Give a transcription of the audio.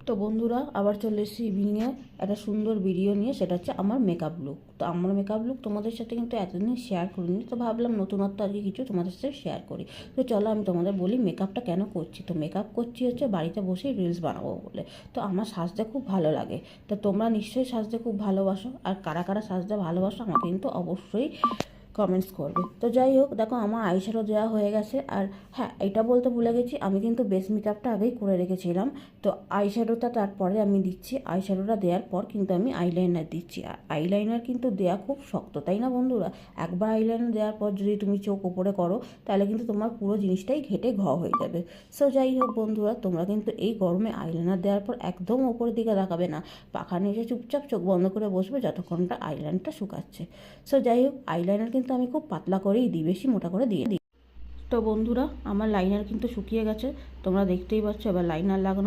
তো বন্ধুরা আবার চলে এসেছি ইভিনিংয়ে একটা সুন্দর ভিডিও নিয়ে, সেটা হচ্ছে আমার মেকআপ লুক। তো আমার মেকআপ লুক তোমাদের সাথে কিন্তু এতদিন শেয়ার করিনি, তো ভাবলাম নতুনত্ব আজকে কিছু তোমাদের সাথে শেয়ার করি। তো চলো আমি তোমাদের বলি মেকআপটা কেন করছি। তো মেকআপ করছি হচ্ছে বাড়িতে বসেই রিলস বানাবো বলে। তো আমার সাজতে খুব ভালো লাগে, তো তোমরা নিশ্চয়ই সাজতে খুব ভালোবাসো, আর কারা কারা সাজতে ভালোবাসো আমাকে কিন্তু অবশ্যই কমেন্টস করবে। তো যাই হোক, দেখো আমার আইশ্যাডো দেওয়া হয়ে গেছে। আর হ্যাঁ, এটা বলতে ভুলে গেছি, আমি কিন্তু বেস মেকআপটা আগেই করে রেখেছিলাম। তো আইশ্যাডোটা তারপরে আমি দিচ্ছি। আইশ্যাডোটা দেওয়ার পর কিন্তু আমি আইলাইনার দিচ্ছি। আর আইলাইনার কিন্তু দেওয়া খুব শক্ত, তাই না বন্ধুরা? একবার আইলাইনার দেওয়ার পর যদি তুমি চোখ ওপরে করো, তাহলে কিন্তু তোমার পুরো জিনিসটাই ঘেটে হয়ে যাবে। সো যাই হোক বন্ধুরা, তোমরা কিন্তু এই গরমে আইলাইনার দেওয়ার পর একদম ওপরের দিকে তাকাবে না, পাখা নিয়ে চুপচাপ চোখ বন্ধ করে বসবে যতক্ষণটা আইলাইনারটা শুকাচ্ছে। সো যাই হোক, আইলাইনার কিন্তু আমি খুব পাতলা করেই দিই, বেশি মোটা করে দিই। তো বন্ধুরা আমার লাইনার কিন্তু শুকিয়ে গেছে, তোমরা দেখতেই পাচ্ছ। এবার লাইনার লাগানো